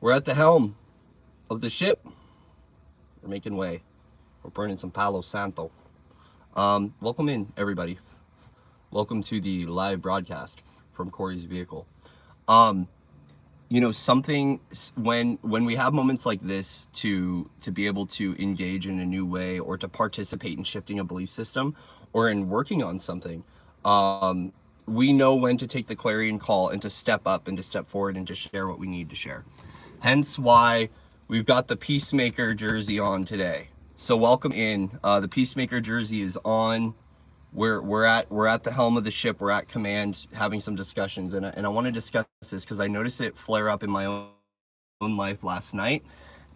We're at the helm of the ship. We're making way. We're burning some Palo Santo. Welcome in, everybody. Welcome to the live broadcast from Corey's vehicle. Something when we have moments like this to be able to engage in a new way or to participate in shifting a belief system or in working on something, we know when to take the clarion call and to step up and to step forward and to share what we need to share. Hence why we've got the Peacemaker jersey on today. So welcome in. The Peacemaker jersey is on. We're at the helm of the ship. We're at command, having some discussions, and I want to discuss this because I noticed it flare up in my own life last night,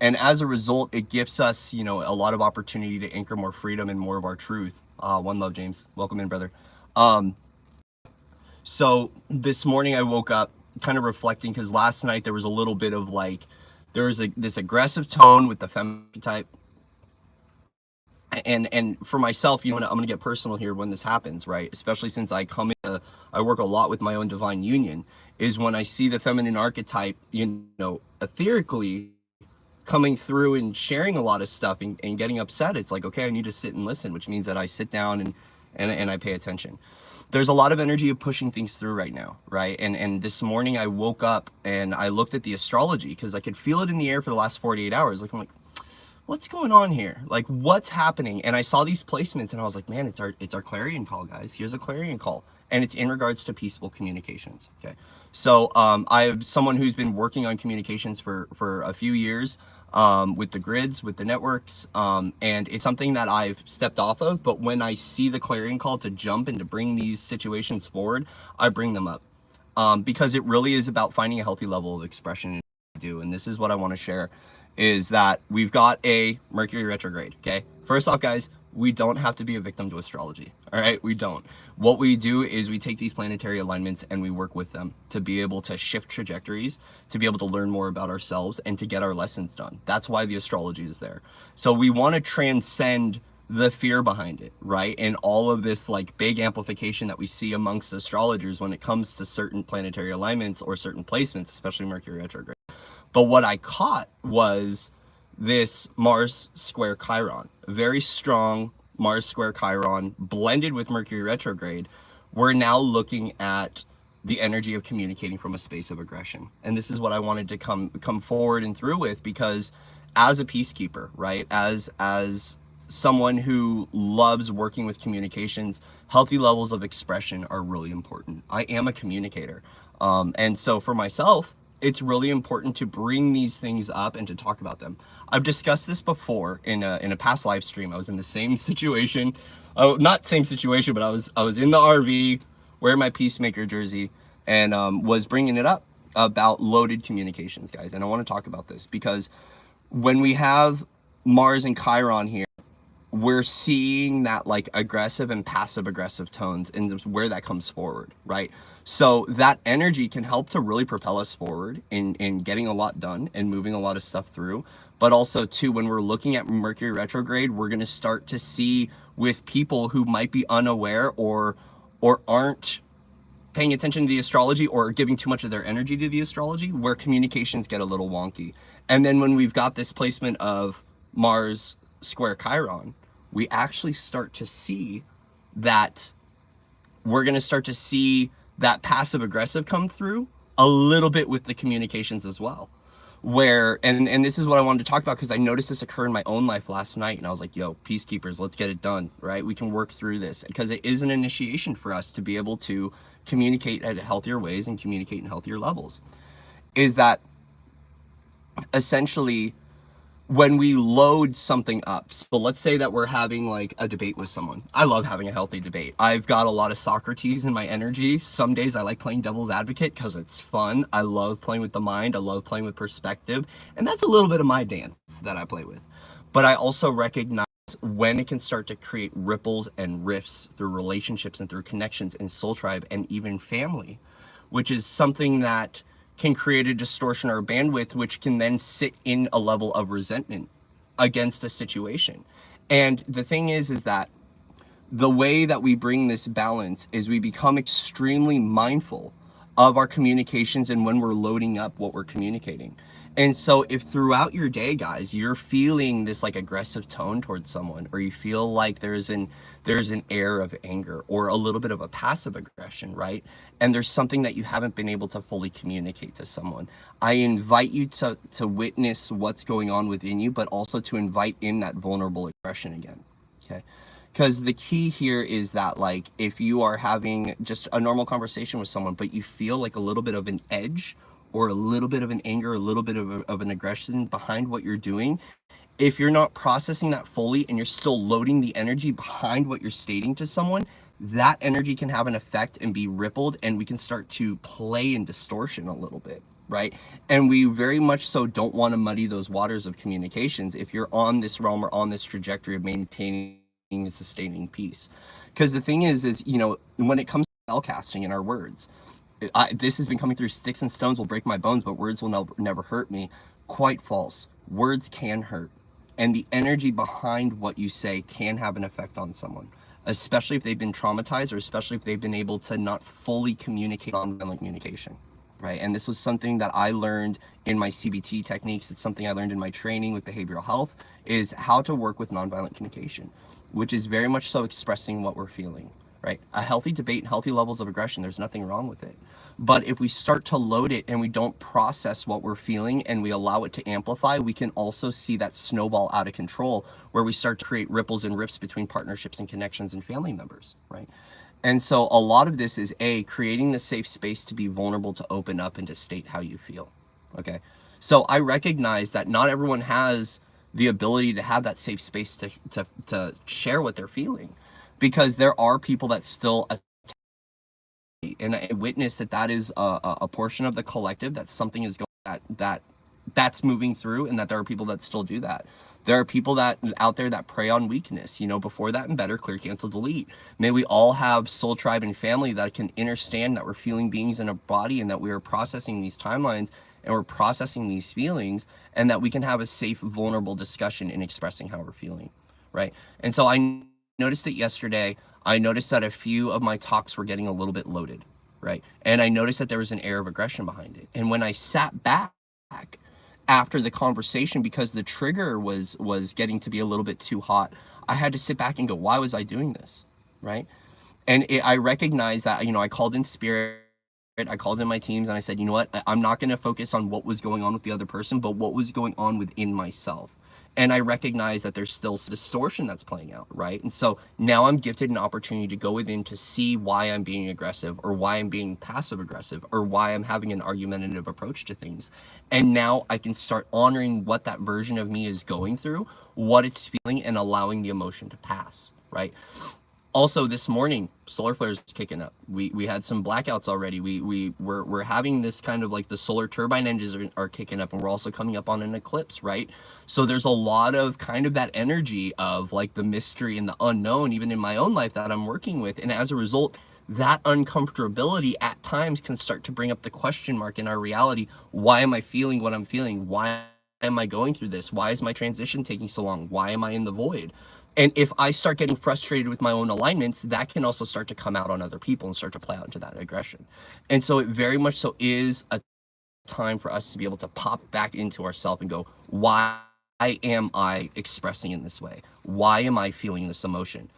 and as a result, it gives us a lot of opportunity to anchor more freedom and more of our truth. One love, James. Welcome in, brother. So this morning I woke up kind of reflecting because last night there was a little bit of this aggressive tone with the feminine type. And for myself, I'm gonna get personal here when this happens, right? Especially since I work a lot with my own divine union, is when I see the feminine archetype, etherically coming through and sharing a lot of stuff and getting upset. It's like, okay, I need to sit and listen, which means that I sit down and I pay attention. There's a lot of energy of pushing things through right now, right? And this morning I woke up and I looked at the astrology because I could feel it in the air for the last 48 hours. I'm like, what's going on here? Like, what's happening? And I saw these placements and I was like, man, it's our clarion call, guys. Here's a clarion call. And it's in regards to peaceful communications. Okay. So I have someone who's been working on communications for a few years with the grids, with the networks. And it's something that I've stepped off of. But when I see the clarion call to jump and to bring these situations forward, I bring them up. Because it really is about finding a healthy level of expression. And this is what I want to share, is that we've got a Mercury retrograde. Okay, first off, guys, we don't have to be a victim to astrology. All right, we don't. What we do is we take these planetary alignments and we work with them to be able to shift trajectories, to be able to learn more about ourselves and to get our lessons done. That's why the astrology is there. So we want to transcend the fear behind it, right? And all of this like big amplification that we see amongst astrologers when it comes to certain planetary alignments or certain placements, especially Mercury retrograde. But what I caught was this Mars square Chiron, very strong Mars square Chiron blended with Mercury retrograde. We're now looking at the energy of communicating from a space of aggression. And this is what I wanted to come forward and through with, because as a peacekeeper, right, as someone who loves working with communications, healthy levels of expression are really important. I am a communicator. And so for myself, it's really important to bring these things up and to talk about them. I've discussed this before in a past live stream. I was in the same situation, not same situation, but I was in the RV wearing my Peacemaker jersey and was bringing it up about loaded communications, guys. And I want to talk about this because when we have Mars and Chiron here, we're seeing that like aggressive and passive aggressive tones and where that comes forward, right? So that energy can help to really propel us forward in getting a lot done and moving a lot of stuff through. But also too, when we're looking at Mercury retrograde, we're going to start to see with people who might be unaware or aren't paying attention to the astrology or giving too much of their energy to the astrology, where communications get a little wonky. And then when we've got this placement of Mars square Chiron, we actually start to see that we're going to start to see that passive aggressive come through a little bit with the communications as well. Where, and this is what I wanted to talk about because I noticed this occur in my own life last night and I was like, yo, peacekeepers, let's get it done, right? We can work through this because it is an initiation for us to be able to communicate at healthier ways and communicate in healthier levels. Is that essentially when we load something up, so let's say that we're having like a debate with someone. I love having a healthy debate. I've got a lot of Socrates in my energy. Some days I like playing devil's advocate because it's fun. I love playing with the mind. I love playing with perspective. And that's a little bit of my dance that I play with. But I also recognize when it can start to create ripples and rifts through relationships and through connections in soul tribe and even family, which is something that can create a distortion or a bandwidth, which can then sit in a level of resentment against a situation. And the thing is that the way that we bring this balance is we become extremely mindful of our communications and when we're loading up what we're communicating. And so if throughout your day, guys, you're feeling this like aggressive tone towards someone, or you feel like there's an air of anger or a little bit of a passive aggression, right? And there's something that you haven't been able to fully communicate to someone, I invite you to witness what's going on within you, but also to invite in that vulnerable aggression again. Okay. Because the key here is that, like, if you are having just a normal conversation with someone, but you feel like a little bit of an edge or a little bit of an anger, a little bit of an aggression behind what you're doing, if you're not processing that fully and you're still loading the energy behind what you're stating to someone, that energy can have an effect and be rippled, and we can start to play in distortion a little bit, right? And we very much so don't want to muddy those waters of communications if you're on this realm or on this trajectory of maintaining and sustaining peace. Because the thing is, when it comes to spellcasting in our words, this has been coming through: sticks and stones will break my bones, but words will never hurt me. Quite false. Words can hurt. And the energy behind what you say can have an effect on someone, especially if they've been traumatized, or especially if they've been able to not fully communicate nonviolent communication, right? And this was something that I learned in my CBT techniques. It's something I learned in my training with behavioral health, is how to work with nonviolent communication, which is very much so expressing what we're feeling, right? A healthy debate and healthy levels of aggression, there's nothing wrong with it. But if we start to load it and we don't process what we're feeling and we allow it to amplify, we can also see that snowball out of control, where we start to create ripples and rifts between partnerships and connections and family members, right? And so a lot of this is creating the safe space to be vulnerable, to open up and to state how you feel. Okay. So I recognize that not everyone has the ability to have that safe space to share what they're feeling, because there are people that still, and I witness that is a portion of the collective, that something is going, that's moving through, and that there are people that still do that. There are people that out there that prey on weakness, before that and better, clear, cancel, delete. May we all have soul, tribe, and family that can understand that we're feeling beings in a body, and that we are processing these timelines and we're processing these feelings, and that we can have a safe, vulnerable discussion in expressing how we're feeling, right? And so I noticed it yesterday. I noticed that a few of my talks were getting a little bit loaded, right? And I noticed that there was an air of aggression behind it. And when I sat back after the conversation, because the trigger was getting to be a little bit too hot, I had to sit back and go, why was I doing this, right? And I recognized that, I called in spirit, I called in my teams, and I said, you know what, I'm not going to focus on what was going on with the other person, but what was going on within myself. And I recognize that there's still distortion that's playing out, right? And so now I'm gifted an opportunity to go within to see why I'm being aggressive, or why I'm being passive aggressive, or why I'm having an argumentative approach to things. And now I can start honoring what that version of me is going through, what it's feeling, and allowing the emotion to pass, right? Also, this morning, solar flares kicking up. We had some blackouts already. We're having this kind of, like, the solar turbine engines are kicking up, and we're also coming up on an eclipse, right? So there's a lot of kind of that energy of, like, the mystery and the unknown, even in my own life, that I'm working with. And as a result, that uncomfortability at times can start to bring up the question mark in our reality. Why am I feeling what I'm feeling? Why am I going through this? Why is my transition taking so long? Why am I in the void? And if I start getting frustrated with my own alignments, that can also start to come out on other people and start to play out into that aggression. And so it very much so is a time for us to be able to pop back into ourselves and go, why am I expressing in this way? Why am I feeling this emotion?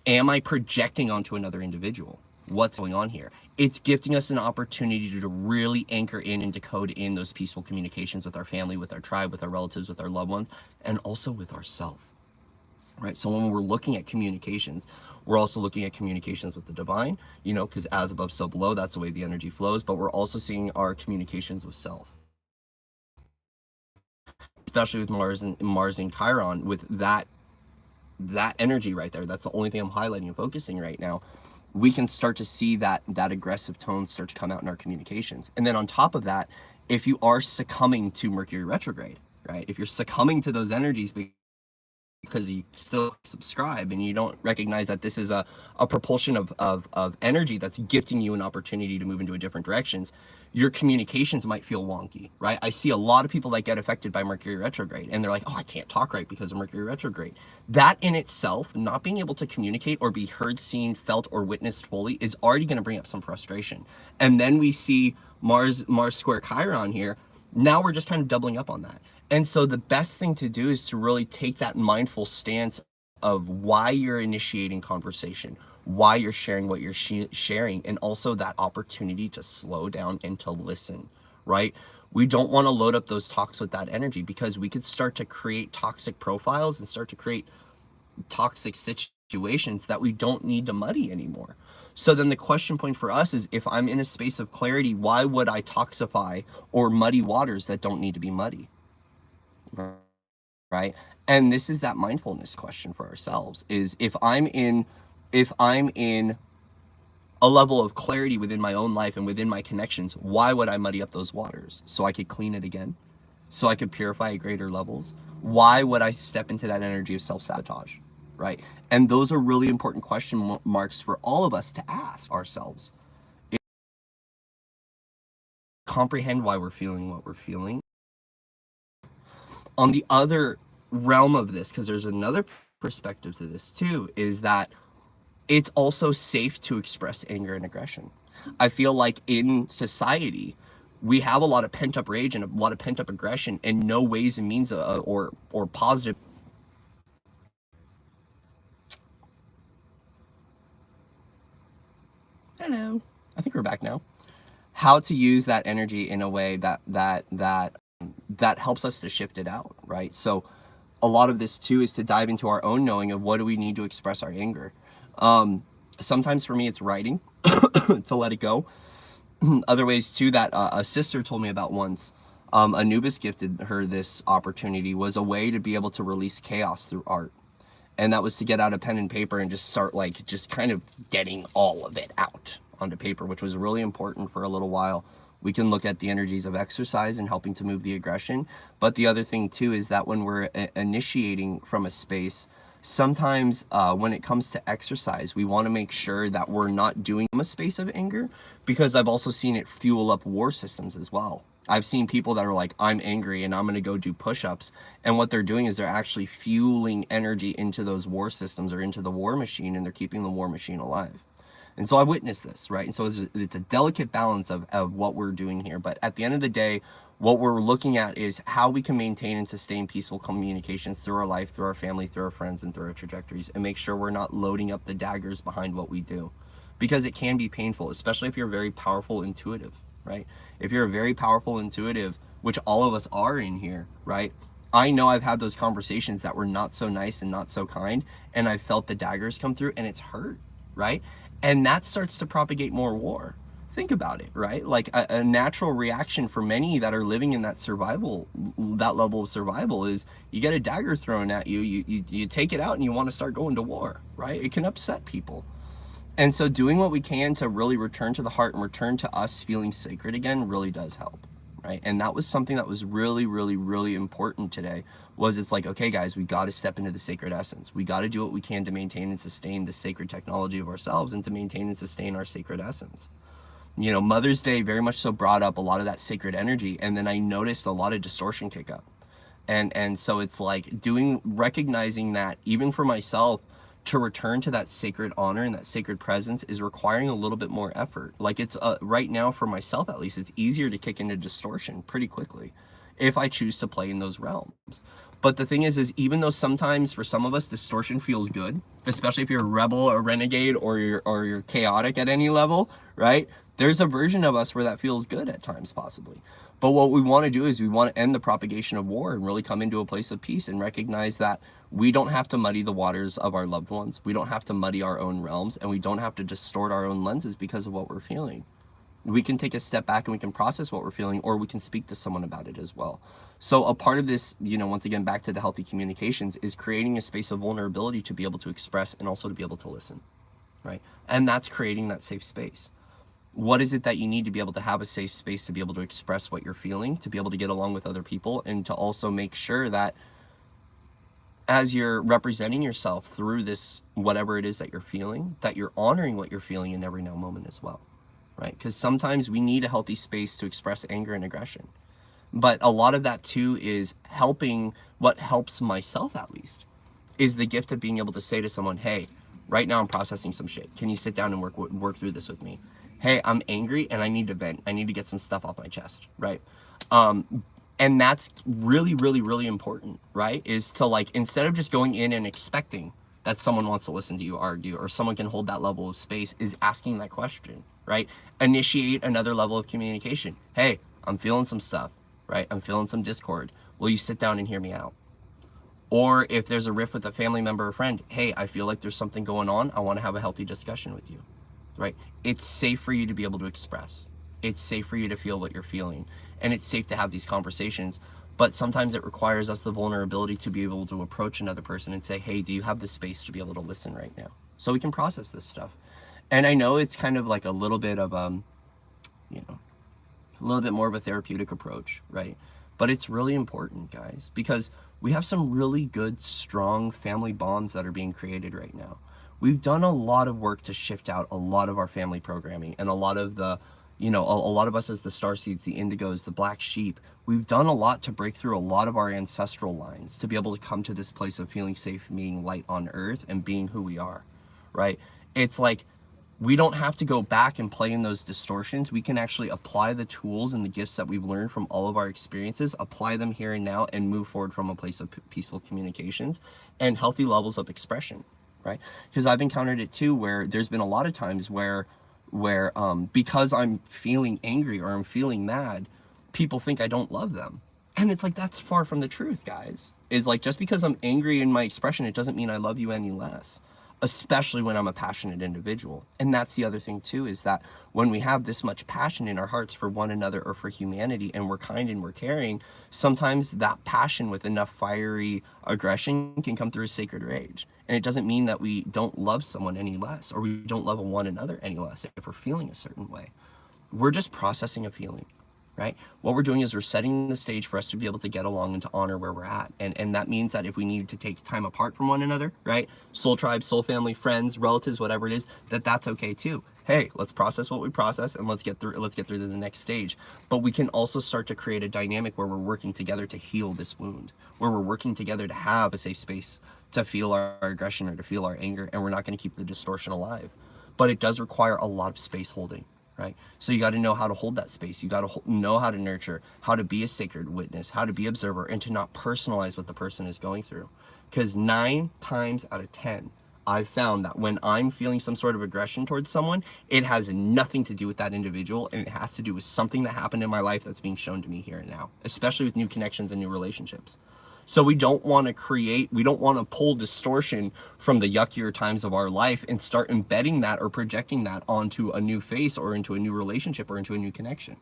Am I projecting onto another individual? What's going on here? It's gifting us an opportunity to really anchor in and decode in those peaceful communications with our family, with our tribe, with our relatives, with our loved ones, and also with ourselves. Right. So when we're looking at communications, we're also looking at communications with the divine, because as above, so below, that's the way the energy flows. But we're also seeing our communications with self, especially with Mars and Chiron, with that energy right there. That's the only thing I'm highlighting and focusing right now. We can start to see that aggressive tone start to come out in our communications. And then on top of that, if you are succumbing to Mercury retrograde, right? If you're succumbing to those energies because you still subscribe and you don't recognize that this is a propulsion of energy that's gifting you an opportunity to move into a different directions, your communications might feel wonky, right? I see a lot of people that get affected by Mercury retrograde, and they're like, oh, I can't talk right because of Mercury retrograde. That in itself, not being able to communicate or be heard, seen, felt, or witnessed fully, is already going to bring up some frustration. And then we see Mars square Chiron here. Now we're just kind of doubling up on that. And so the best thing to do is to really take that mindful stance of why you're initiating conversation, why you're sharing what you're sharing, and also that opportunity to slow down and to listen, right? We don't want to load up those talks with that energy, because we could start to create toxic profiles and start to create toxic situations that we don't need to muddy anymore. So then the question point for us is, if I'm in a space of clarity, why would I toxify or muddy waters that don't need to be muddy? Right? And this is that mindfulness question for ourselves, is if I'm in a level of clarity within my own life and within my connections, why would I muddy up those waters? So I could clean it again? So I could purify at greater levels? Why would I step into that energy of self-sabotage, right? And those are really important question marks for all of us to ask ourselves. Comprehend why we're feeling what we're feeling. On the other realm of this, because there's another perspective to this too, is that it's also safe to express anger and aggression. I feel like in society, we have a lot of pent-up rage and a lot of pent-up aggression, and no ways and means or positive. Hello. I think we're back now. How to use that energy in a way that helps us to shift it out, right? So a lot of this too is to dive into our own knowing of what do we need to express our anger. Sometimes for me, it's writing to let it go. Other ways too that a sister told me about once, Anubis gifted her this opportunity, was a way to be able to release chaos through art. And that was to get out a pen and paper and just start like just kind of getting all of it out onto paper, which was really important for a little while. We can look at the energies of exercise and helping to move the aggression. But the other thing too is that when we're initiating from a space, sometimes when it comes to exercise, we want to make sure that we're not doing a space of anger, because I've also seen it fuel up war systems as well. I've seen people that are like, I'm angry and I'm going to go do push-ups. And what they're doing is they're actually fueling energy into those war systems or into the war machine, and they're keeping the war machine alive. And so I witnessed this, right? And so it's a delicate balance of what we're doing here. But at the end of the day, what we're looking at is how we can maintain and sustain peaceful communications through our life, through our family, through our friends, and through our trajectories, and make sure we're not loading up the daggers behind what we do. Because it can be painful, especially if you're very powerful intuitive, right? If you're a very powerful intuitive, which all of us are in here, right? I know I've had those conversations that were not so nice and not so kind, and I felt the daggers come through, and it's hurt, right? And that starts to propagate more war. Think about it, right? Like a natural reaction for many that are living in that survival, that level of survival, is you get a dagger thrown at you, you take it out and you want to start going to war, right? It can upset people. And so doing what we can to really return to the heart and return to us feeling sacred again really does help, right? And that was something that was really, really, really important today, was it's like, okay, guys, we got to step into the sacred essence. We got to do what we can to maintain and sustain the sacred technology of ourselves and to maintain and sustain our sacred essence. You know, Mother's Day very much so brought up a lot of that sacred energy. And then I noticed a lot of distortion kick up. And so it's like recognizing that even for myself, to return to that sacred honor and that sacred presence is requiring a little bit more effort. Like it's right now for myself, at least, it's easier to kick into distortion pretty quickly if I choose to play in those realms. But the thing is even though sometimes for some of us distortion feels good, especially if you're a rebel or renegade or you're chaotic at any level, right? There's a version of us where that feels good at times, possibly. But what we want to do is we want to end the propagation of war and really come into a place of peace and recognize that we don't have to muddy the waters of our loved ones. We don't have to muddy our own realms, and we don't have to distort our own lenses because of what we're feeling. We can take a step back and we can process what we're feeling, or we can speak to someone about it as well. So a part of this, you know, once again, back to the healthy communications, is creating a space of vulnerability to be able to express and also to be able to listen, right? And that's creating that safe space. What is it that you need to be able to have a safe space to be able to express what you're feeling, to be able to get along with other people, and to also make sure that as you're representing yourself through this, whatever it is that you're feeling, that you're honoring what you're feeling in every now moment as well, right? Because sometimes we need a healthy space to express anger and aggression. But a lot of that too is helping. What helps myself, at least, is the gift of being able to say to someone, hey, right now I'm processing some shit. Can you sit down and work through this with me? Hey, I'm angry and I need to vent. I need to get some stuff off my chest, right? And that's really, really, really important, right? Is to like, instead of just going in and expecting that someone wants to listen to you argue or someone can hold that level of space, is asking that question, right? Initiate another level of communication. Hey, I'm feeling some stuff, right? I'm feeling some discord. Will you sit down and hear me out? Or if there's a rift with a family member or friend, hey, I feel like there's something going on. I want to have a healthy discussion with you, right? It's safe for you to be able to express. It's safe for you to feel what you're feeling. And it's safe to have these conversations. But sometimes it requires us the vulnerability to be able to approach another person and say, hey, do you have the space to be able to listen right now? So we can process this stuff. And I know it's kind of like a little bit of, you know, a little bit more of a therapeutic approach, right? But it's really important, guys, because we have some really good, strong family bonds that are being created right now. We've done a lot of work to shift out a lot of our family programming, and a lot of the, you know, a lot of us as the starseeds, the indigos, the black sheep, we've done a lot to break through a lot of our ancestral lines to be able to come to this place of feeling safe, being light on earth, and being who we are, right? It's like, we don't have to go back and play in those distortions. We can actually apply the tools and the gifts that we've learned from all of our experiences, apply them here and now, and move forward from a place of peaceful communications and healthy levels of expression, right? Because I've encountered it too, where there's been a lot of times where because I'm feeling angry or I'm feeling mad, people think I don't love them. And it's like, that's far from the truth, guys. Is like, just because I'm angry in my expression, it doesn't mean I love you any less, especially when I'm a passionate individual. And that's the other thing too, is that when we have this much passion in our hearts for one another or for humanity, and we're kind and we're caring, sometimes that passion with enough fiery aggression can come through as sacred rage. And it doesn't mean that we don't love someone any less, or we don't love one another any less if we're feeling a certain way. We're just processing a feeling, right? What we're doing is we're setting the stage for us to be able to get along and to honor where we're at. And that means that if we need to take time apart from one another, right? Soul tribe, soul family, friends, relatives, whatever it is, that's okay too. Hey, let's process what we process, and let's get through to the next stage. But we can also start to create a dynamic where we're working together to heal this wound, where we're working together to have a safe space to feel our aggression or to feel our anger, and we're not going to keep the distortion alive. But it does require a lot of space holding, right? So you got to know how to hold that space. You got to know how to nurture, how to be a sacred witness, how to be observer, and to not personalize what the person is going through. Because 9 times out of 10, I've found that when I'm feeling some sort of aggression towards someone, it has nothing to do with that individual, and it has to do with something that happened in my life that's being shown to me here and now, especially with new connections and new relationships. So we don't want to pull distortion from the yuckier times of our life and start embedding that or projecting that onto a new face or into a new relationship or into a new connection.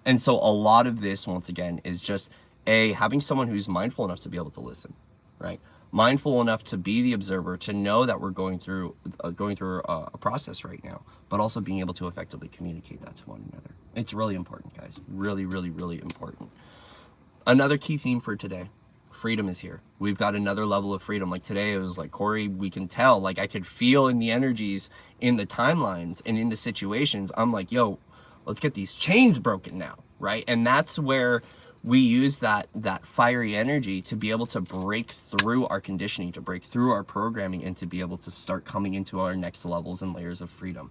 And so a lot of this, once again, is just having someone who's mindful enough to be able to listen, right? Mindful enough to be the observer, to know that we're going through a process right now, but also being able to effectively communicate that to one another. It's really important, guys. Really, really, really important. Another key theme for today: freedom is here. We've got another level of freedom. Like today, it was like, Corey, we can tell, like I could feel in the energies, in the timelines, and in the situations. I'm like, yo, let's get these chains broken now, right? And that's where we use that fiery energy to be able to break through our conditioning, to break through our programming, and to be able to start coming into our next levels and layers of freedom.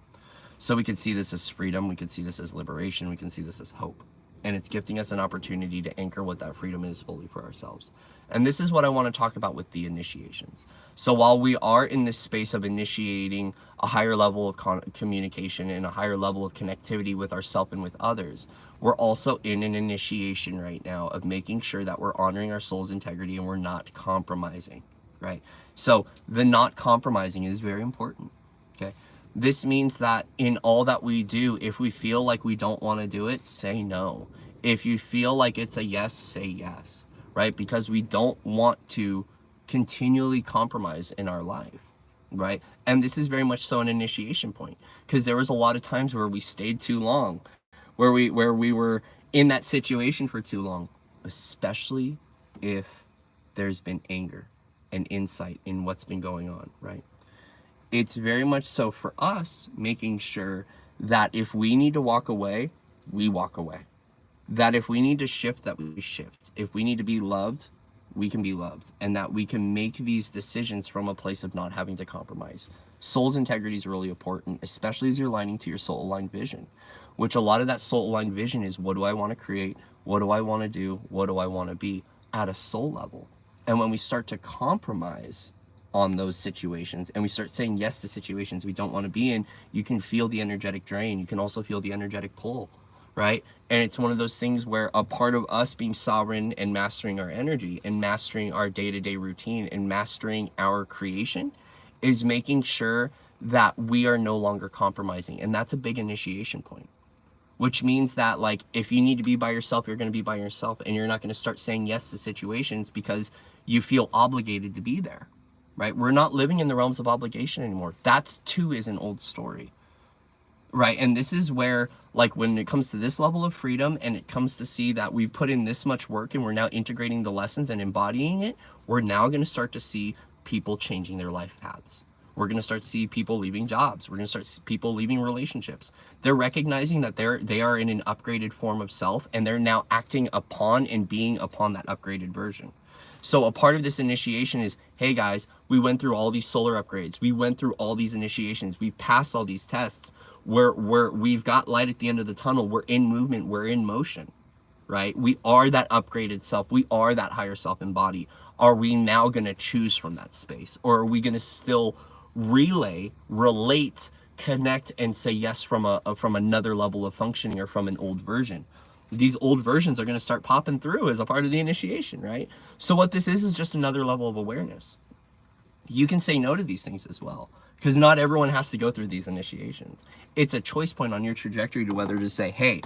So we can see this as freedom, we can see this as liberation, we can see this as hope. And it's gifting us an opportunity to anchor what that freedom is fully for ourselves. And this is what I want to talk about with the initiations. So while we are in this space of initiating a higher level of communication and a higher level of connectivity with ourselves and with others, we're also in an initiation right now of making sure that we're honoring our soul's integrity and we're not compromising, right? So the not compromising is very important, okay? This means that in all that we do, if we feel like we don't want to do it, say no. If you feel like it's a yes, say yes, right? Because we don't want to continually compromise in our life, right? And this is very much so an initiation point, because there was a lot of times where we stayed too long, where we were in that situation for too long, especially if there's been anger and insight in what's been going on, right? It's very much so for us making sure that if we need to walk away, we walk away. That if we need to shift, that we shift. If we need to be loved, we can be loved. And that we can make these decisions from a place of not having to compromise. Soul's integrity is really important, especially as you're aligning to your soul-aligned vision, which a lot of that soul-aligned vision is, what do I want to create? What do I want to do? What do I want to be at a soul level? And when we start to compromise on those situations and we start saying yes to situations we don't want to be in, you can feel the energetic drain. You can also feel the energetic pull, right? And it's one of those things where a part of us being sovereign and mastering our energy and mastering our day-to-day routine and mastering our creation is making sure that we are no longer compromising. And that's a big initiation point, which means that, like, if you need to be by yourself, you're going to be by yourself, and you're not going to start saying yes to situations because you feel obligated to be there, right? We're not living in the realms of obligation anymore. That's too is an old story, right? And this is where, like, when it comes to this level of freedom and it comes to see that we've put in this much work and we're now integrating the lessons and embodying it, we're now going to start to see people changing their life paths. We're going to start to see people leaving jobs. We're going to start to see people leaving relationships. They're recognizing that they are in an upgraded form of self, and they're now acting upon and being upon that upgraded version. So a part of this initiation is, hey guys, we went through all these solar upgrades. We went through all these initiations. We passed all these tests. We've got light at the end of the tunnel. We're in movement. We're in motion, right? We are that upgraded self. We are that higher self embodied. Are we now going to choose from that space? Or are we going to still relate, connect, and say yes from another level of functioning or from an old version? These old versions are going to start popping through as a part of the initiation, right? So what this is just another level of awareness. You can say no to these things as well, because not everyone has to go through these initiations. It's a choice point on your trajectory to whether to say, hey,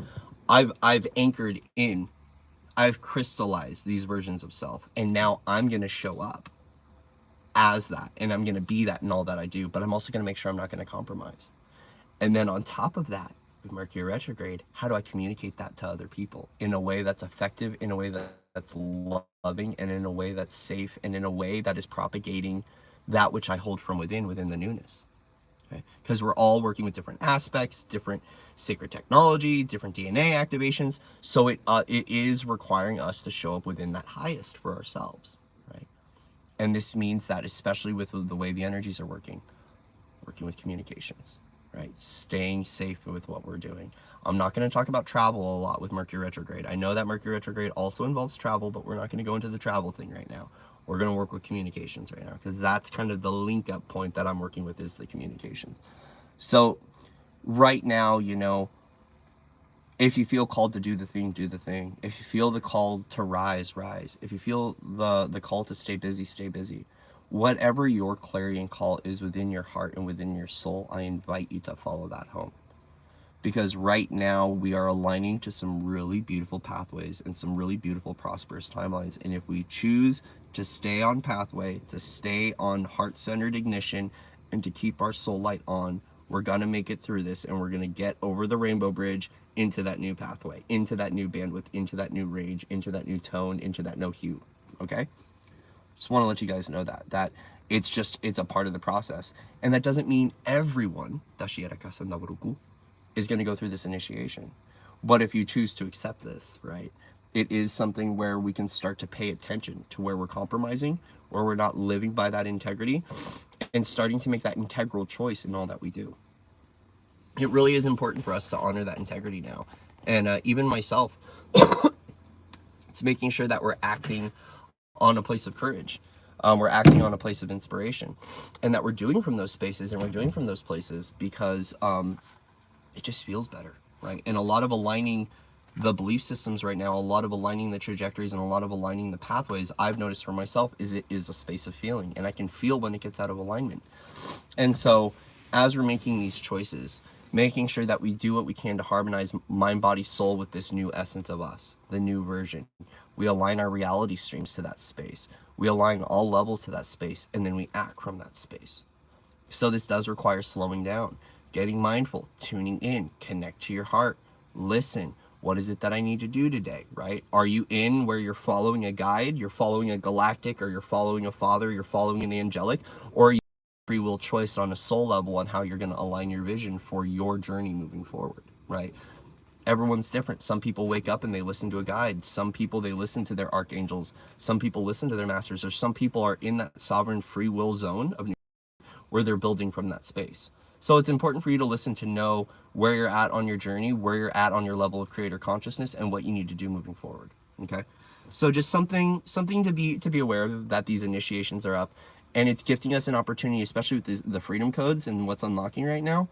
I've anchored in, I've crystallized these versions of self, and now I'm going to show up as that, and I'm going to be that in all that I do, but I'm also going to make sure I'm not going to compromise. And then on top of that, with Mercury retrograde, how do I communicate that to other people in a way that's effective, in a way that's loving, and in a way that's safe, and in a way that is propagating that which I hold from within the newness? Okay? Because we're all working with different aspects, different sacred technology, different DNA activations, so it is requiring us to show up within that highest for ourselves, right? And this means that, especially with the way the energies are working with communications, right? Staying safe with what we're doing. I'm not going to talk about travel a lot with Mercury retrograde. I know that Mercury retrograde also involves travel, but we're not going to go into the travel thing right now. We're going to work with communications right now, because that's kind of the link up point that I'm working with, is the communications. So right now, you know, if you feel called to do the thing, do the thing. If you feel the call to rise, rise. If you feel the call to stay busy, stay busy. Whatever your clarion call is within your heart and within your soul, I invite you to follow that home. Because right now we are aligning to some really beautiful pathways and some really beautiful prosperous timelines. And if we choose to stay on pathway, to stay on heart-centered ignition, and to keep our soul light on, we're going to make it through this, and we're going to get over the rainbow bridge into that new pathway, into that new bandwidth, into that new range, into that new tone, into that no hue. Okay? Just want to let you guys know that it's a part of the process. And that doesn't mean everyone is going to go through this initiation. But if you choose to accept this, right, it is something where we can start to pay attention to where we're compromising, where we're not living by that integrity, and starting to make that integral choice in all that we do. It really is important for us to honor that integrity now. And even myself, it's making sure that we're acting on a place of courage. We're acting on a place of inspiration, and that we're doing from those spaces, and we're doing from those places because it just feels better, right? And a lot of aligning the belief systems right now, a lot of aligning the trajectories, and a lot of aligning the pathways, I've noticed for myself, is it is a space of feeling, and I can feel when it gets out of alignment. And so as we're making these choices, making sure that we do what we can to harmonize mind, body, soul with this new essence of us, the new version. We align our reality streams to that space. We align all levels to that space, and then we act from that space. So this does require slowing down, getting mindful, tuning in, connect to your heart, listen. What is it that I need to do today, right? Are you in where you're following a guide, you're following a galactic, or you're following a father, you're following an angelic, or are you free will choice on a soul level on how you're going to align your vision for your journey moving forward, right? Everyone's different. Some people wake up and they listen to a guide. Some people, they listen to their archangels. Some people listen to their masters, or some people are in that sovereign free will zone of where they're building from that space. So it's important for you to listen to know where you're at on your journey, where you're at on your level of creator consciousness, and what you need to do moving forward. Okay. So just something to be aware of, that these initiations are up, and it's gifting us an opportunity, especially with the freedom codes and what's unlocking right now,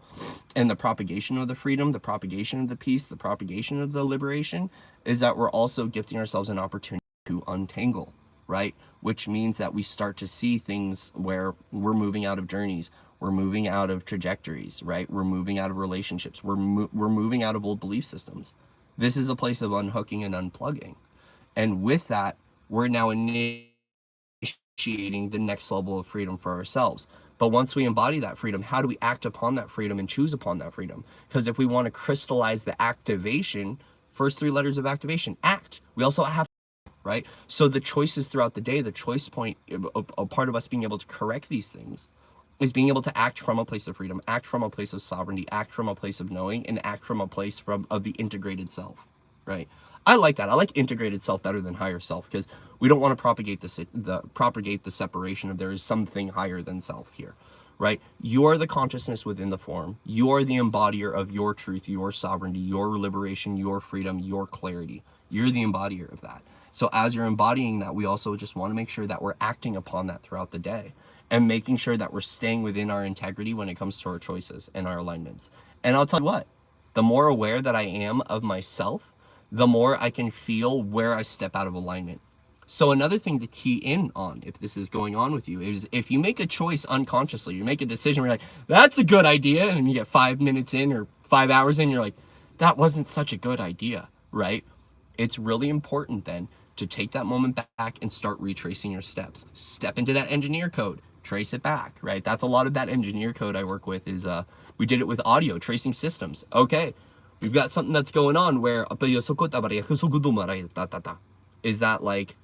and the propagation of the freedom, the propagation of the peace, the propagation of the liberation, is that we're also gifting ourselves an opportunity to untangle, right? Which means that we start to see things where we're moving out of journeys, we're moving out of trajectories, right? We're moving out of relationships, we're moving out of old belief systems. This is a place of unhooking and unplugging. And with that, we're now initiating the next level of freedom for ourselves. But once we embody that freedom, how do we act upon that freedom and choose upon that freedom? Because if we want to crystallize the activation, first three letters of activation, act. We also have, right? So the choices throughout the day, the choice point, a part of us being able to correct these things is being able to act from a place of freedom, act from a place of sovereignty, act from a place of knowing, and act from a place of the integrated self, right? I like that. I like integrated self better than higher self, because we don't want to propagate the separation of there is something higher than self here, right? You are the consciousness within the form. You are the embodier of your truth, your sovereignty, your liberation, your freedom, your clarity. You're the embodier of that. So as you're embodying that, we also just want to make sure that we're acting upon that throughout the day, and making sure that we're staying within our integrity when it comes to our choices and our alignments. And I'll tell you what, the more aware that I am of myself, the more I can feel where I step out of alignment. So another thing to key in on, if this is going on with you, is if you make a choice unconsciously, you make a decision where you're like, that's a good idea, and you get 5 minutes in or 5 hours in, you're like, that wasn't such a good idea, right? It's really important then to take that moment back and start retracing your steps. Step into that engineer code, trace it back, right? That's a lot of that engineer code I work with is, we did it with audio, tracing systems. Okay, we've got something that's going on where, is that like,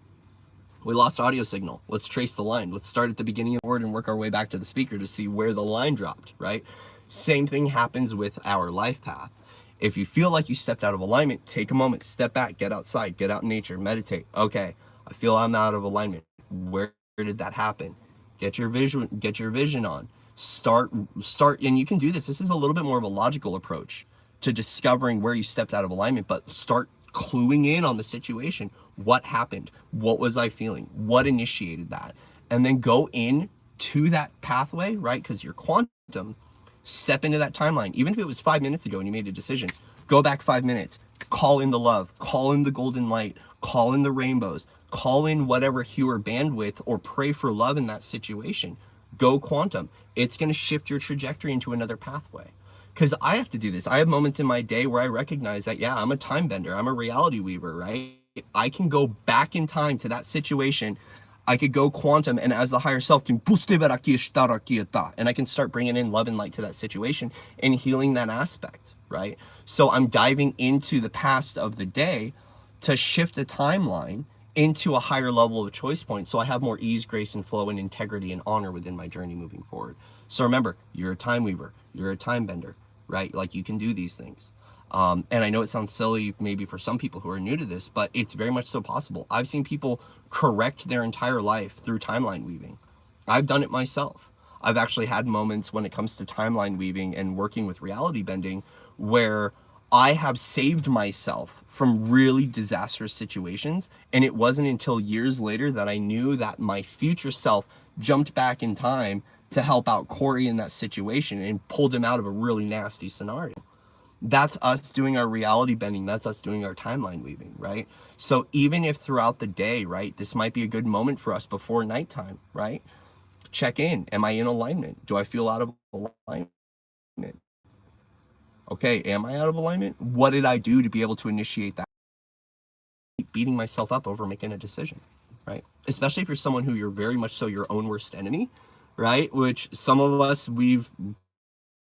we lost audio signal. Let's trace the line. Let's start at the beginning of the word and work our way back to the speaker to see where the line dropped, right? Same thing happens with our life path. If you feel like you stepped out of alignment, take a moment, step back, get outside, get out in nature, meditate. Okay, I feel I'm out of alignment. Where did that happen? Get your vision on. Start, and you can do this. This is a little bit more of a logical approach to discovering where you stepped out of alignment, but start cluing in on the situation. What happened? What was I feeling? What initiated that? And then go in to that pathway, right? Because you're quantum. Step into that timeline. Even if it was 5 minutes ago and you made a decision, go back 5 minutes, call in the love, call in the golden light, call in the rainbows, call in whatever hue or bandwidth, or pray for love in that situation. Go quantum. It's going to shift your trajectory into another pathway. Because I have to do this. I have moments in my day where I recognize that, yeah, I'm a time bender. I'm a reality weaver, right? I can go back in time to that situation. I could go quantum, and as the higher self can, and I can start bringing in love and light to that situation and healing that aspect, right? So I'm diving into the past of the day to shift the timeline into a higher level of choice point, so I have more ease, grace, and flow, and integrity and honor within my journey moving forward. So remember, you're a time weaver, you're a time bender, right? Like, you can do these things. And I know it sounds silly maybe for some people who are new to this, but it's very much so possible. I've seen people correct their entire life through timeline weaving. I've done it myself. I've actually had moments when it comes to timeline weaving and working with reality bending where I have saved myself from really disastrous situations. And it wasn't until years later that I knew that my future self jumped back in time to help out Corey in that situation and pulled him out of a really nasty scenario. That's us doing our reality bending. That's us doing our timeline weaving, right? So even if throughout the day, right, this might be a good moment for us before nighttime, right? Check in. Am I in alignment? Do I feel out of alignment? Okay, am I out of alignment? What did I do to be able to initiate that? Beating myself up over making a decision, right? Especially if you're someone who you're very much so your own worst enemy, right? Which some of us, we've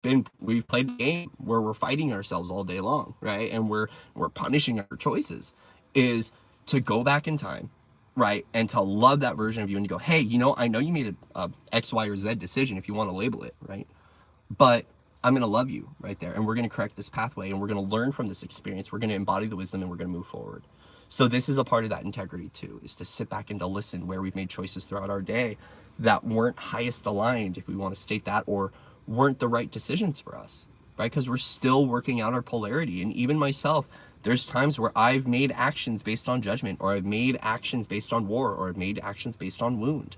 played the game where we're fighting ourselves all day long, right? And we're punishing our choices, is to go back in time, right? And to love that version of you and to go, hey, you know, I know you made a X, Y, or Z decision, if you want to label it, right? But I'm going to love you right there. And we're going to correct this pathway, and we're going to learn from this experience. We're going to embody the wisdom, and we're going to move forward. So this is a part of that integrity too, is to sit back and to listen where we've made choices throughout our day that weren't highest aligned, if we want to state that, or weren't the right decisions for us, right? Because we're still working out our polarity. And even myself, there's times where I've made actions based on judgment, or I've made actions based on war, or I've made actions based on wound,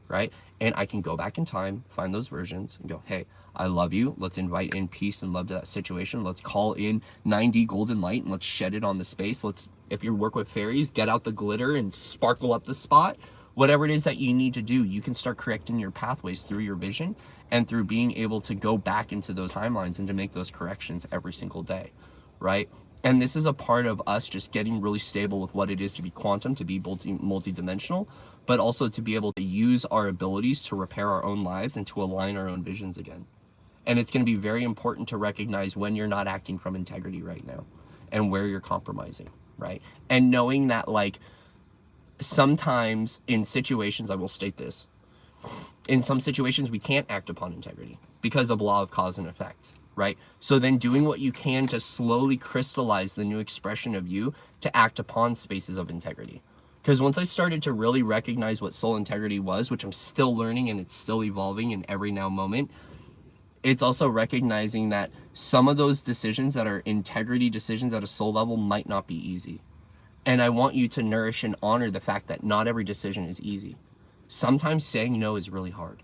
right? And I can go back in time, find those versions and go, hey, I love you. Let's invite in peace and love to that situation. Let's call in 9D golden light and let's shed it on the space. Let's, if you work with fairies, get out the glitter and sparkle up the spot. Whatever it is that you need to do, you can start correcting your pathways through your vision and through being able to go back into those timelines and to make those corrections every single day, right? And this is a part of us just getting really stable with what it is to be quantum, to be multi-dimensional, but also to be able to use our abilities to repair our own lives and to align our own visions again. And it's going to be very important to recognize when you're not acting from integrity right now and where you're compromising, right? And knowing that, like, sometimes in situations, I will state this, in some situations we can't act upon integrity because of law of cause and effect, right? So then doing what you can to slowly crystallize the new expression of you to act upon spaces of integrity. Because once I started to really recognize what soul integrity was, which I'm still learning and it's still evolving in every now moment, it's also recognizing that some of those decisions that are integrity decisions at a soul level might not be easy. And I want you to nourish and honor the fact that not every decision is easy. Sometimes saying no is really hard.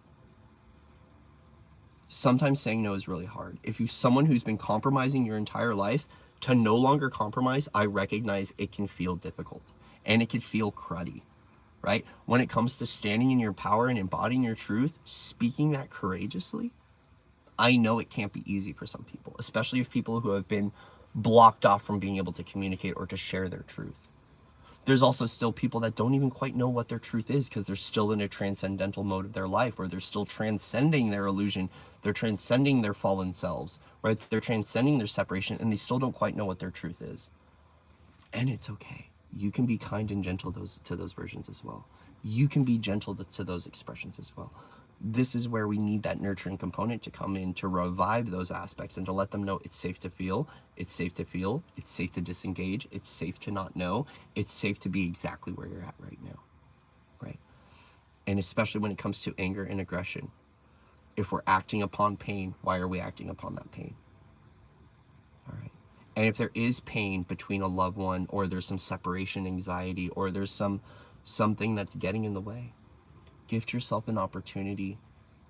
Sometimes saying no is really hard. If you're someone who's been compromising your entire life, to no longer compromise, I recognize it can feel difficult and it can feel cruddy, right? When it comes to standing in your power and embodying your truth, speaking that courageously, I know it can't be easy for some people, especially if people who have been blocked off from being able to communicate or to share their truth. There's also still people that don't even quite know what their truth is because they're still in a transcendental mode of their life, or they're still transcending their illusion. They're transcending their fallen selves, right? They're transcending their separation and they still don't quite know what their truth is. And it's okay. You can be kind and gentle to those versions as well. You can be gentle to those expressions as well. This is where we need that nurturing component to come in to revive those aspects and to let them know it's safe to feel, it's safe to feel, it's safe to disengage, it's safe to not know, it's safe to be exactly where you're at right now, right? And especially when it comes to anger and aggression, if we're acting upon pain, why are we acting upon that pain? All right. And if there is pain between a loved one, or there's some separation anxiety, or there's something that's getting in the way, gift yourself an opportunity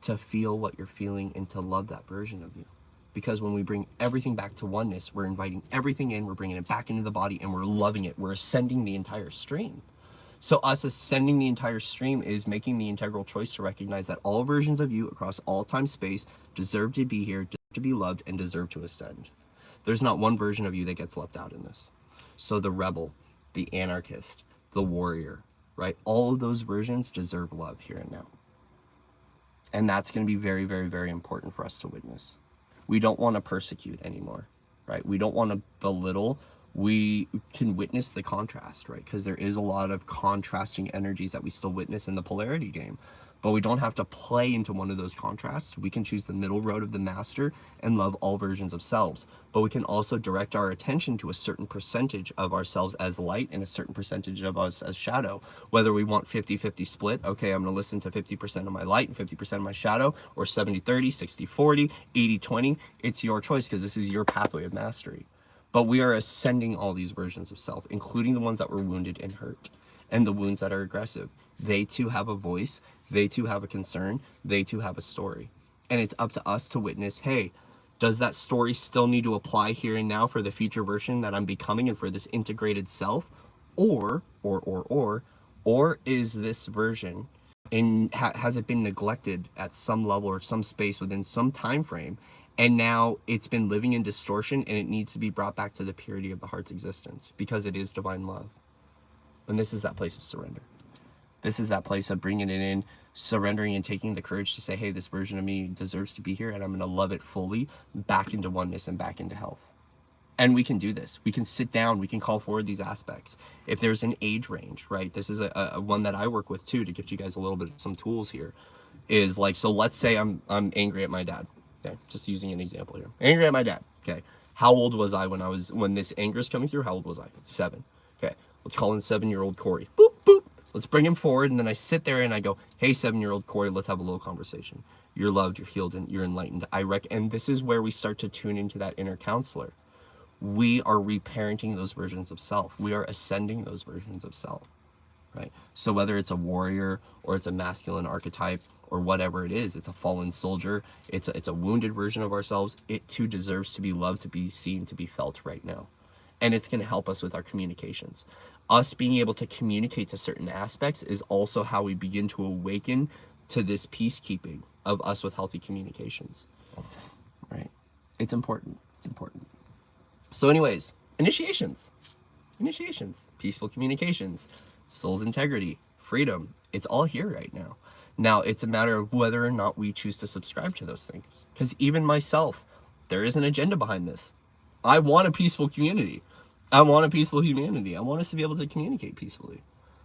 to feel what you're feeling and to love that version of you. Because when we bring everything back to oneness, we're inviting everything in, we're bringing it back into the body, and we're loving it. We're ascending the entire stream. So us ascending the entire stream is making the integral choice to recognize that all versions of you across all time space deserve to be here, deserve to be loved, and deserve to ascend. There's not one version of you that gets left out in this. So the rebel, the anarchist, the warrior, right? All of those versions deserve love here and now. And that's going to be very, very, very important for us to witness. We don't want to persecute anymore, right? We don't want to belittle. We can witness the contrast, right? Because there is a lot of contrasting energies that we still witness in the polarity game. But we don't have to play into one of those contrasts. We can choose the middle road of the master and love all versions of selves. But we can also direct our attention to a certain percentage of ourselves as light and a certain percentage of us as shadow. Whether we want 50-50 split, okay, I'm going to listen to 50% of my light and 50% of my shadow, or 70-30, 60-40, 80-20. It's your choice because this is your pathway of mastery. But we are ascending all these versions of self, including the ones that were wounded and hurt, and the wounds that are aggressive. They too have a voice, they too have a concern, they too have a story. And it's up to us to witness, hey, does that story still need to apply here and now for the future version that I'm becoming and for this integrated self? Or is this version, has it been neglected at some level or some space within some time frame, and now it's been living in distortion and it needs to be brought back to the purity of the heart's existence because it is divine love. And this is that place of surrender. This is that place of bringing it in, surrendering and taking the courage to say, hey, this version of me deserves to be here and I'm going to love it fully back into oneness and back into health. And we can do this. We can sit down. We can call forward these aspects. If there's an age range, right? This is a one that I work with too, to give you guys a little bit of some tools here, is like, so let's say I'm angry at my dad. Okay, just using an example here. Angry at my dad. Okay, how old was I when this anger is coming through? How old was I? 7. Okay, let's call in 7-year-old Corey. Boop, boop. Let's bring him forward. And then I sit there and I go, hey, 7-year-old Corey, let's have a little conversation. You're loved, you're healed, and you're enlightened. And this is where we start to tune into that inner counselor. We are reparenting those versions of self. We are ascending those versions of self, right? So whether it's a warrior or it's a masculine archetype or whatever it is, it's a fallen soldier, it's a wounded version of ourselves, it too deserves to be loved, to be seen, to be felt right now. And it's going to help us with our communications. Us being able to communicate to certain aspects is also how we begin to awaken to this peacekeeping of us with healthy communications, right? It's important. It's important. So anyways, initiations, peaceful communications, soul's integrity, freedom. It's all here right now. Now it's a matter of whether or not we choose to subscribe to those things. Because even myself, there is an agenda behind this. I want a peaceful community. I want a peaceful humanity. I want us to be able to communicate peacefully.